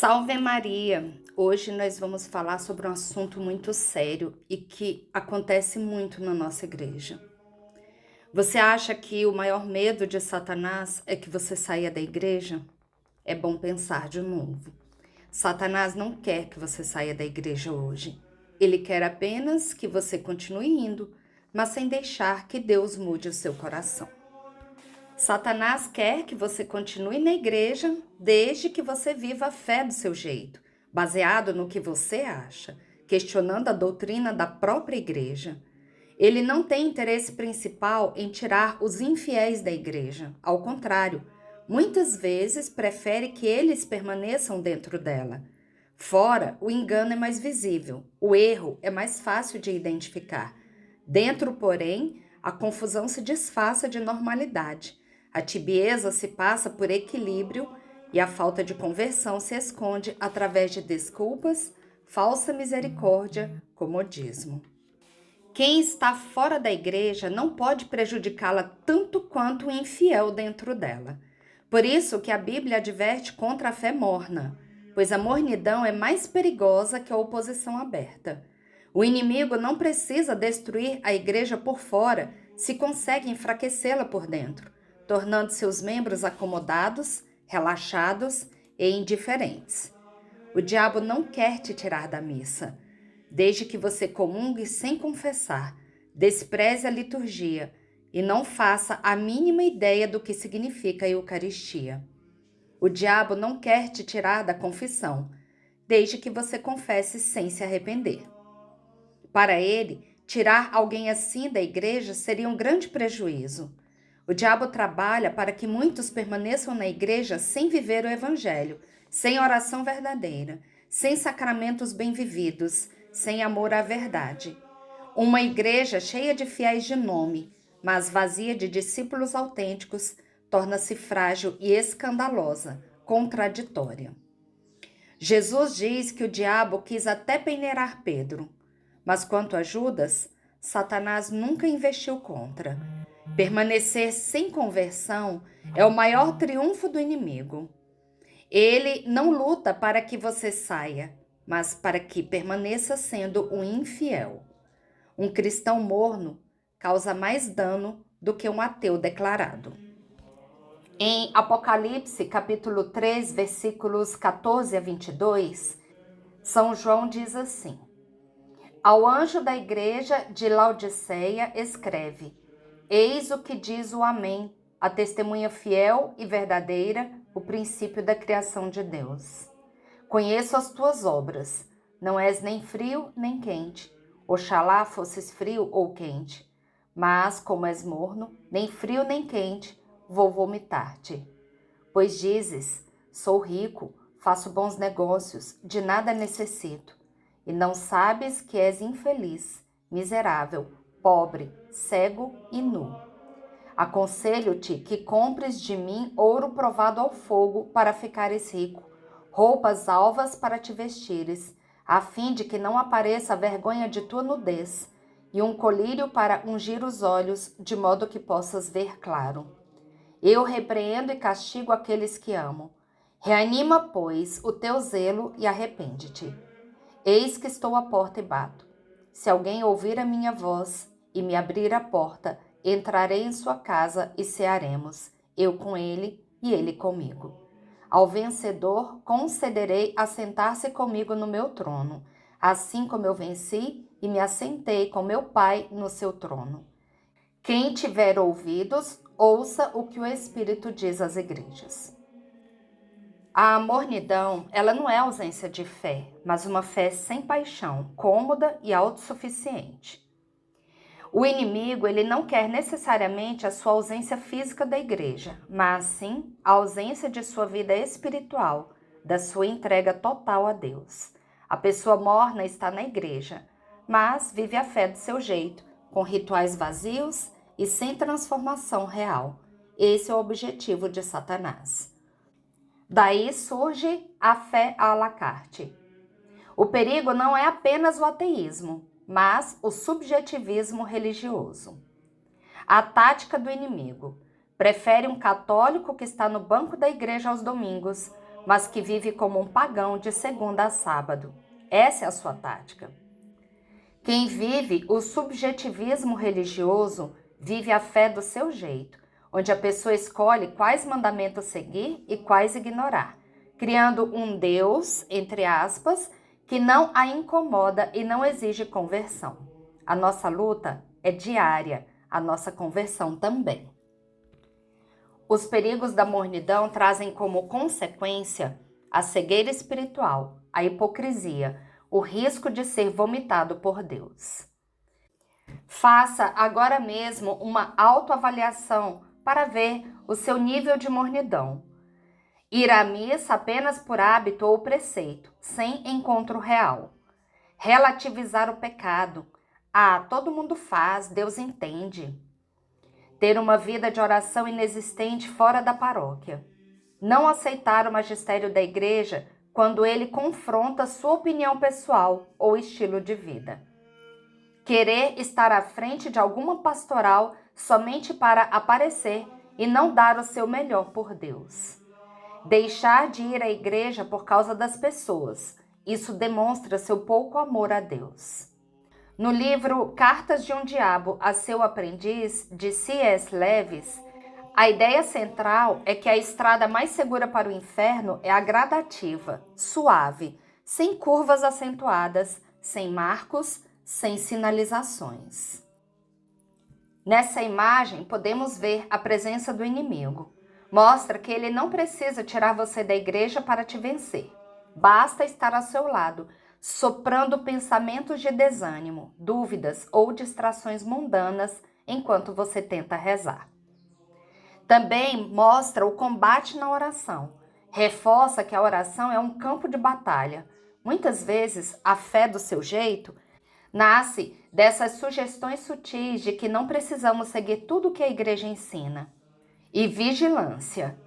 Salve Maria! Hoje nós vamos falar sobre um assunto muito sério e que acontece muito na nossa igreja. Você acha que o maior medo de Satanás é que você saia da igreja? É bom pensar de novo. Satanás não quer que você saia da igreja hoje. Ele quer apenas que você continue indo, mas sem deixar que Deus mude o seu coração. Satanás quer que você continue na igreja desde que você viva a fé do seu jeito, baseado no que você acha, questionando a doutrina da própria igreja. Ele não tem interesse principal em tirar os infiéis da igreja. Ao contrário, muitas vezes prefere que eles permaneçam dentro dela. Fora, o engano é mais visível, o erro é mais fácil de identificar. Dentro, porém, a confusão se disfarça de normalidade. A tibieza se passa por equilíbrio e a falta de conversão se esconde através de desculpas, falsa misericórdia, comodismo. Quem está fora da igreja não pode prejudicá-la tanto quanto o infiel dentro dela. Por isso que a Bíblia adverte contra a fé morna, pois a mornidão é mais perigosa que a oposição aberta. O inimigo não precisa destruir a igreja por fora se consegue enfraquecê-la por dentro, tornando seus membros acomodados, relaxados e indiferentes. O diabo não quer te tirar da missa, desde que você comungue sem confessar, despreze a liturgia e não faça a mínima ideia do que significa a Eucaristia. O diabo não quer te tirar da confissão, desde que você confesse sem se arrepender. Para ele, tirar alguém assim da igreja seria um grande prejuízo. O diabo trabalha para que muitos permaneçam na igreja sem viver o evangelho, sem oração verdadeira, sem sacramentos bem vividos, sem amor à verdade. Uma igreja cheia de fiéis de nome, mas vazia de discípulos autênticos, torna-se frágil e escandalosa, contraditória. Jesus diz que o diabo quis até peneirar Pedro, mas quanto a Judas, Satanás nunca investiu contra. Permanecer sem conversão é o maior triunfo do inimigo. Ele não luta para que você saia, mas para que permaneça sendo um infiel. Um cristão morno causa mais dano do que um ateu declarado. Em Apocalipse, capítulo 3, versículos 14 a 22, São João diz assim: Ao anjo da igreja de Laodiceia escreve: Eis o que diz o Amém, a testemunha fiel e verdadeira, o princípio da criação de Deus. Conheço as tuas obras, não és nem frio nem quente. Oxalá fosses frio ou quente. Mas, como és morno, nem frio nem quente, vou vomitar-te. Pois dizes, sou rico, faço bons negócios, de nada necessito. E não sabes que és infeliz, miserável, pobre, cego e nu. Aconselho-te que compres de mim ouro provado ao fogo para ficares rico, roupas alvas para te vestires, a fim de que não apareça a vergonha de tua nudez, e um colírio para ungir os olhos, de modo que possas ver claro. Eu repreendo e castigo aqueles que amo. Reanima, pois, o teu zelo e arrepende-te. Eis que estou à porta e bato. Se alguém ouvir a minha voz e me abrir a porta, entrarei em sua casa e cearemos, eu com ele e ele comigo. Ao vencedor concederei assentar-se comigo no meu trono, assim como eu venci e me assentei com meu Pai no seu trono. Quem tiver ouvidos, ouça o que o Espírito diz às igrejas. A mornidão, ela não é ausência de fé, mas uma fé sem paixão, cômoda e autossuficiente. O inimigo, ele não quer necessariamente a sua ausência física da igreja, mas sim a ausência de sua vida espiritual, da sua entrega total a Deus. A pessoa morna está na igreja, mas vive a fé do seu jeito, com rituais vazios e sem transformação real. Esse é o objetivo de Satanás. Daí surge a fé à la carte. O perigo não é apenas o ateísmo, mas o subjetivismo religioso. A tática do inimigo: prefere um católico que está no banco da igreja aos domingos, mas que vive como um pagão de segunda a sábado. Essa é a sua tática. Quem vive o subjetivismo religioso vive a fé do seu jeito, onde a pessoa escolhe quais mandamentos seguir e quais ignorar, criando um Deus, entre aspas, que não a incomoda e não exige conversão. A nossa luta é diária, a nossa conversão também. Os perigos da mornidão trazem como consequência a cegueira espiritual, a hipocrisia, o risco de ser vomitado por Deus. Faça agora mesmo uma autoavaliação para ver o seu nível de mornidão. Ir à missa apenas por hábito ou preceito, sem encontro real. Relativizar o pecado. Ah, todo mundo faz, Deus entende. Ter uma vida de oração inexistente fora da paróquia. Não aceitar o magistério da igreja quando ele confronta sua opinião pessoal ou estilo de vida. Querer estar à frente de alguma pastoral somente para aparecer e não dar o seu melhor por Deus. Deixar de ir à igreja por causa das pessoas. Isso demonstra seu pouco amor a Deus. No livro Cartas de um Diabo a seu Aprendiz, de C.S. Lewis, a ideia central é que a estrada mais segura para o inferno é a gradativa, suave, sem curvas acentuadas, sem marcos, sem sinalizações. Nessa imagem, podemos ver a presença do inimigo. Mostra que ele não precisa tirar você da igreja para te vencer. Basta estar ao seu lado, soprando pensamentos de desânimo, dúvidas ou distrações mundanas enquanto você tenta rezar. Também mostra o combate na oração. Reforça que a oração é um campo de batalha. Muitas vezes, a fé do seu jeito nasce dessas sugestões sutis de que não precisamos seguir tudo o que a igreja ensina. E vigilância.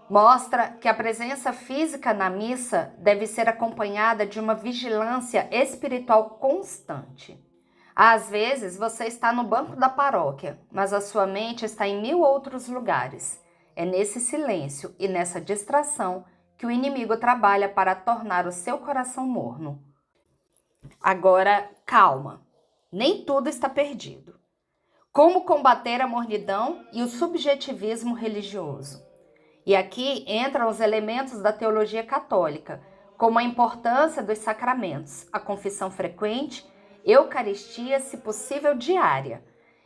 Mostra que a presença física na missa deve ser acompanhada de uma vigilância espiritual constante. Às vezes você está no banco da paróquia, mas a sua mente está em 1000 outros lugares. É nesse silêncio e nessa distração que o inimigo trabalha para tornar o seu coração morno. Agora, calma. Nem tudo está perdido. Como combater a mornidão e o subjetivismo religioso? E aqui entram os elementos da teologia católica, como a importância dos sacramentos, a confissão frequente, eucaristia, se possível diária,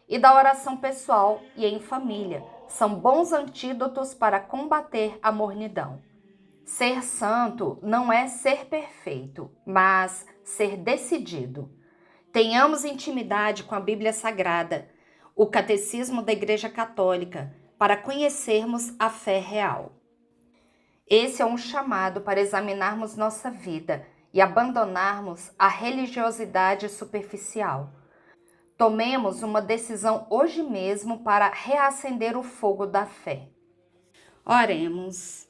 e da oração pessoal e em família. São bons antídotos para combater a mornidão. Ser santo não é ser perfeito, mas ser decidido. Tenhamos intimidade com a Bíblia Sagrada, o Catecismo da Igreja Católica, para conhecermos a fé real. Esse é um chamado para examinarmos nossa vida e abandonarmos a religiosidade superficial. Tomemos uma decisão hoje mesmo para reacender o fogo da fé. Oremos.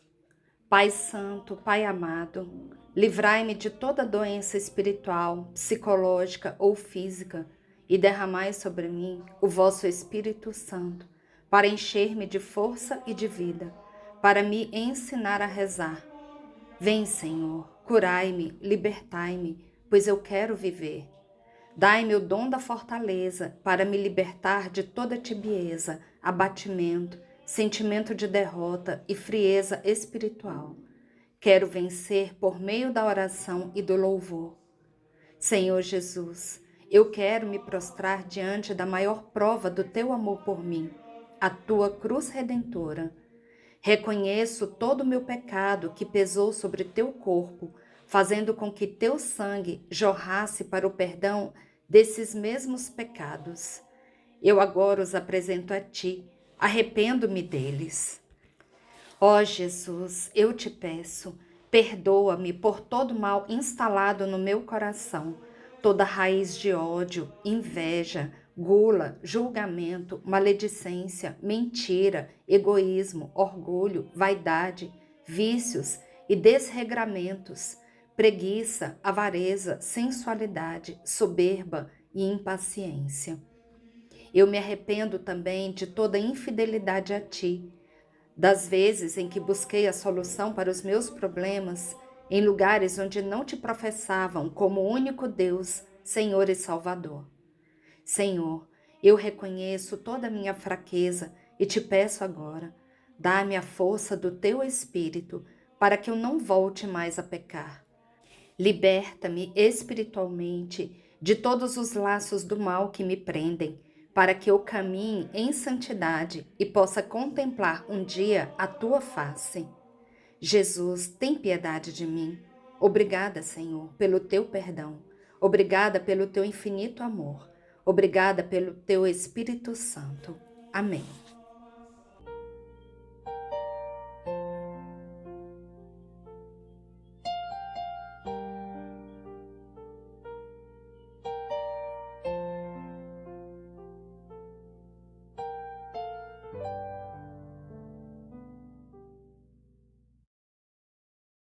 Pai Santo, Pai amado, livrai-me de toda doença espiritual, psicológica ou física e derramai sobre mim o vosso Espírito Santo, para encher-me de força e de vida, para me ensinar a rezar. Vem, Senhor, curai-me, libertai-me, pois eu quero viver. Dai-me o dom da fortaleza para me libertar de toda tibieza, abatimento, sentimento de derrota e frieza espiritual. Quero vencer por meio da oração e do louvor. Senhor Jesus, eu quero me prostrar diante da maior prova do teu amor por mim, a tua cruz redentora. Reconheço todo o meu pecado que pesou sobre teu corpo, fazendo com que teu sangue jorrasse para o perdão desses mesmos pecados. Eu agora os apresento a ti, arrependo-me deles. Ó Jesus, eu te peço, perdoa-me por todo mal instalado no meu coração, toda raiz de ódio, inveja, gula, julgamento, maledicência, mentira, egoísmo, orgulho, vaidade, vícios e desregramentos, preguiça, avareza, sensualidade, soberba e impaciência. Eu me arrependo também de toda infidelidade a ti, das vezes em que busquei a solução para os meus problemas em lugares onde não te professavam como único Deus, Senhor e Salvador. Senhor, eu reconheço toda a minha fraqueza e te peço agora, dá-me a força do teu Espírito para que eu não volte mais a pecar. Liberta-me espiritualmente de todos os laços do mal que me prendem, para que eu caminhe em santidade e possa contemplar um dia a tua face. Jesus, tem piedade de mim. Obrigada, Senhor, pelo teu perdão. Obrigada pelo teu infinito amor. Obrigada pelo teu Espírito Santo. Amém.